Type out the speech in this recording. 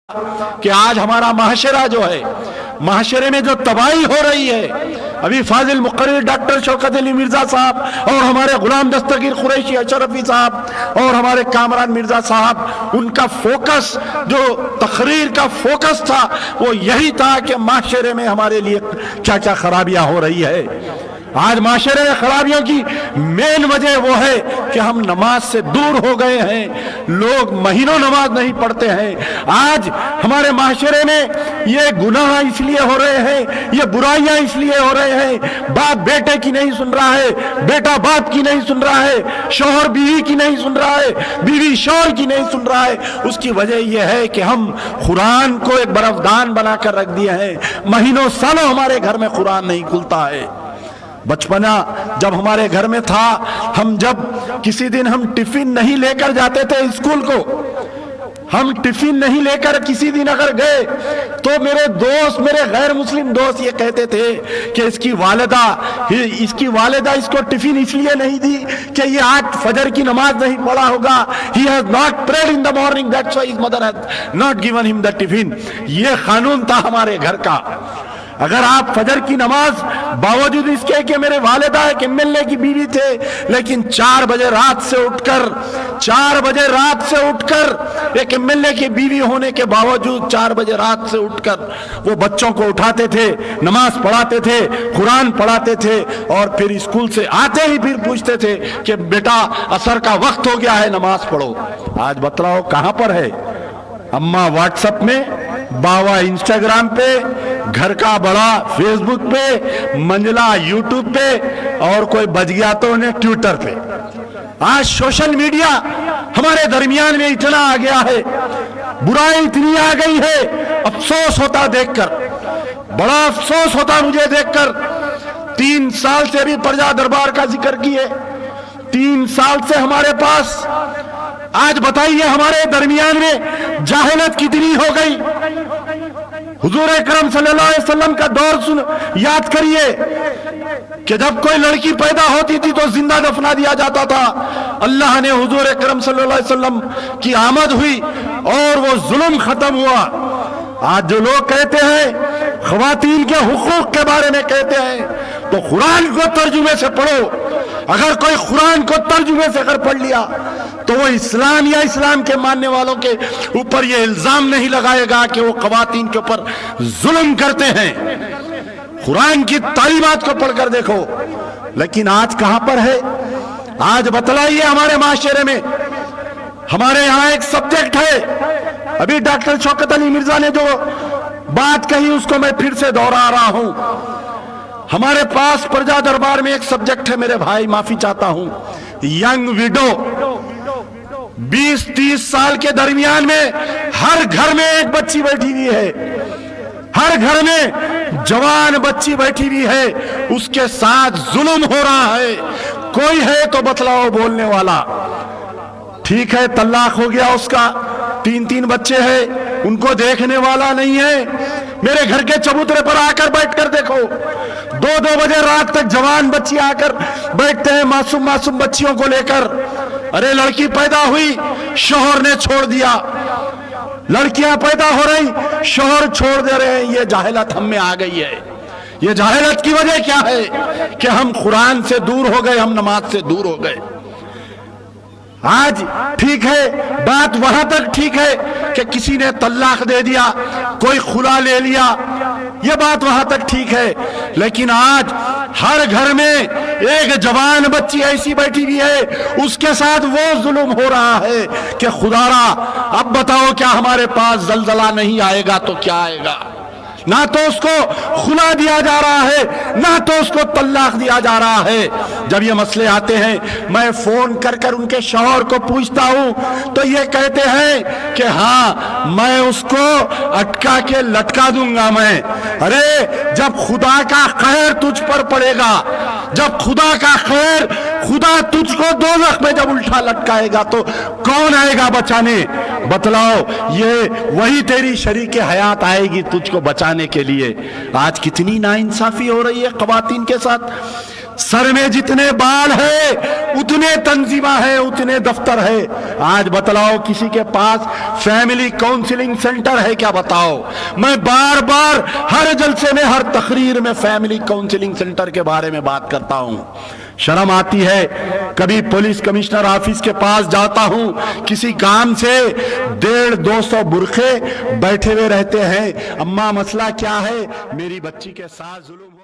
کہ آج ہمارا معاشرہ جو ہے، معاشرے میں جو تباہی ہو رہی ہے، ابھی فاضل مقرر ڈاکٹر شوکت علی مرزا صاحب اور ہمارے غلام دستگیر قریشی اشرفی صاحب اور ہمارے کامران مرزا صاحب، ان کا فوکس جو تقریر کا فوکس تھا وہ یہی تھا کہ معاشرے میں ہمارے لیے کیا کیا خرابیاں ہو رہی ہے۔ آج معاشرے میں خرابیوں کی مین وجہ وہ ہے کہ ہم نماز سے دور ہو گئے ہیں، لوگ مہینوں نماز نہیں پڑھتے ہیں۔ آج ہمارے معاشرے میں یہ گناہ اس لیے ہو رہے ہیں، یہ برائیاں اس لیے ہو رہے ہیں، باپ بیٹے کی نہیں سن رہا ہے، بیٹا باپ کی نہیں سن رہا ہے، شوہر بیوی کی نہیں سن رہا ہے، بیوی شوہر کی نہیں سن رہا ہے۔ اس کی وجہ یہ ہے کہ ہم قرآن کو ایک برفدان بنا کر رکھ دیا ہے، مہینوں سالوں ہمارے گھر میں قرآن نہیں کھلتا ہے۔ بچپنا جب ہمارے گھر میں تھا، ہم جب کسی دن ہم ٹفن نہیں لے کر جاتے تھے اسکول کو، ہم ٹفن نہیں لے کر کسی دن اگر گئے تو میرے دوست، میرے غیر مسلم دوست یہ کہتے تھے کہ اس کی والدہ اس کو ٹفن اس لیے نہیں دی کہ یہ آج فجر کی نماز نہیں پڑھا ہوگا۔ He has not prayed in the morning, that's why his mother has not given him the tiffin۔ یہ قانون تھا ہمارے گھر کا۔ اگر آپ فجر کی نماز باوجود اس کے کہ میرے والدہ ایک MLA کی بیوی تھے، لیکن 4 بجے رات سے اٹھ کر ایک MLA کی بیوی ہونے کے باوجود 4 بجے رات سے اٹھ کر وہ بچوں کو اٹھاتے تھے، نماز پڑھاتے تھے، قرآن پڑھاتے تھے، اور پھر اسکول سے آتے ہی پھر پوچھتے تھے کہ بیٹا عصر کا وقت ہو گیا ہے، نماز پڑھو۔ آج بتلاؤ کہاں پر ہے؟ اماں واٹس ایپ میں، باوا انسٹاگرام پہ، گھر کا بڑا فیس بک پہ، منجلا یوٹیوب پہ، اور کوئی بچ گیا تو انہیں ٹویٹر پہ۔ آج سوشل میڈیا ہمارے درمیان میں اتنا آ گیا ہے، برائی اتنی آ گئی ہے، افسوس ہوتا دیکھ کر، بڑا افسوس ہوتا مجھے دیکھ کر۔ 3 سال سے ابھی پرجا دربار کا ذکر کیے، 3 سال سے ہمارے پاس، آج بتائیے ہمارے درمیان میں جاہلت کتنی ہو گئی۔ حضور اکرم صلی اللہ علیہ وسلم کا دور یاد کریے کہ جب کوئی لڑکی پیدا ہوتی تھی تو زندہ دفنا دیا جاتا تھا۔ اللہ نے حضور اکرم صلی اللہ علیہ وسلم کی آمد ہوئی اور وہ ظلم ختم ہوا۔ آج جو لوگ کہتے ہیں خواتین کے حقوق کے بارے میں کہتے ہیں، تو قرآن کو ترجمے سے پڑھو۔ اگر کوئی قرآن کو ترجمے سے اگر پڑھ لیا تو وہ اسلام یا اسلام کے ماننے والوں کے اوپر یہ الزام نہیں لگائے گا کہ وہ خواتین کے اوپر ظلم کرتے ہیں۔ قرآن کی تعلیمات کو پڑھ کر دیکھو۔ لیکن آج کہاں پر ہے؟ آج بتلائیے ہمارے معاشرے میں۔ ہمارے یہاں ایک سبجیکٹ ہے، ابھی ڈاکٹر شوکت علی مرزا نے جو بات کہی اس کو میں پھر سے دوہرا رہا ہوں۔ ہمارے پاس پرجا دربار میں ایک سبجیکٹ ہے، میرے بھائی معافی چاہتا ہوں، ینگ ویڈو۔ 20-30 سال کے درمیان میں ہر گھر میں ایک بچی بیٹھی ہوئی ہے، ہر گھر میں جوان بچی بیٹھی ہوئی ہے، اس کے ساتھ ظلم ہو رہا ہے۔ کوئی ہے تو بتلاؤ بولنے والا؟ ٹھیک ہے طلاق ہو گیا اس کا، 3 بچے ہیں، ان کو دیکھنے والا نہیں ہے۔ میرے گھر کے چبوترے پر آ کر بیٹھ کر دیکھو، 2 بجے رات تک جوان بچی آ کر بیٹھتے ہیں معصوم بچیوں کو لے کر۔ ارے لڑکی پیدا ہوئی، شوہر نے چھوڑ دیا، لڑکیاں پیدا ہو رہی، شوہر چھوڑ دے رہے ہیں۔ یہ جاہلت ہم میں آ گئی ہے۔ یہ جاہلت کی وجہ کیا ہے؟ کہ ہم قرآن سے دور ہو گئے، ہم نماز سے دور ہو گئے۔ آج ٹھیک ہے، بات وہاں تک ٹھیک ہے کہ کسی نے طلاق دے دیا، کوئی خلا لے لیا، یہ بات وہاں تک ٹھیک ہے۔ لیکن آج ہر گھر میں ایک جوان بچی ایسی بیٹھی ہوئی ہے، اس کے ساتھ وہ ظلم ہو رہا ہے کہ خدا را اب بتاؤ کیا ہمارے پاس زلزلہ نہیں آئے گا تو کیا آئے گا؟ نہ تو اس کو خلا دیا جا رہا ہے، نہ تو اس کو طلاق دیا جا رہا ہے۔ جب یہ مسئلے آتے ہیں، میں فون کر ان کے شوہر کو پوچھتا ہوں تو یہ کہتے ہیں کہ ہاں میں اس کو اٹکا کے لٹکا دوں گا میں۔ ارے جب خدا کا خیر تجھ پر پڑے گا، جب خدا کا خیر، خدا تجھ کو دوزخ میں جب الٹا لٹکائے گا تو کون آئے گا بچانے؟ بتلاؤ، یہ وہی تیری شریک حیات آئے گی تجھ کو بچانے کے لیے۔ آج کتنی ناانصافی ہو رہی ہے خواتین کے ساتھ۔ سر میں جتنے بال ہے اتنے تنظیمہ ہے، اتنے دفتر ہے۔ آج بتلاؤ کسی کے پاس فیملی کاؤنسلنگ سینٹر ہے کیا؟ بتاؤ۔ میں بار بار ہر جلسے میں، ہر تقریر میں فیملی کاؤنسلنگ سینٹر کے بارے میں بات کرتا ہوں۔ شرم آتی ہے، کبھی پولیس کمشنر آفس کے پاس جاتا ہوں، کسی کام سے 150-200 برقعے بیٹھے ہوئے رہتے ہیں، اماں مسئلہ کیا ہے؟ میری بچی کے ساتھ ظلم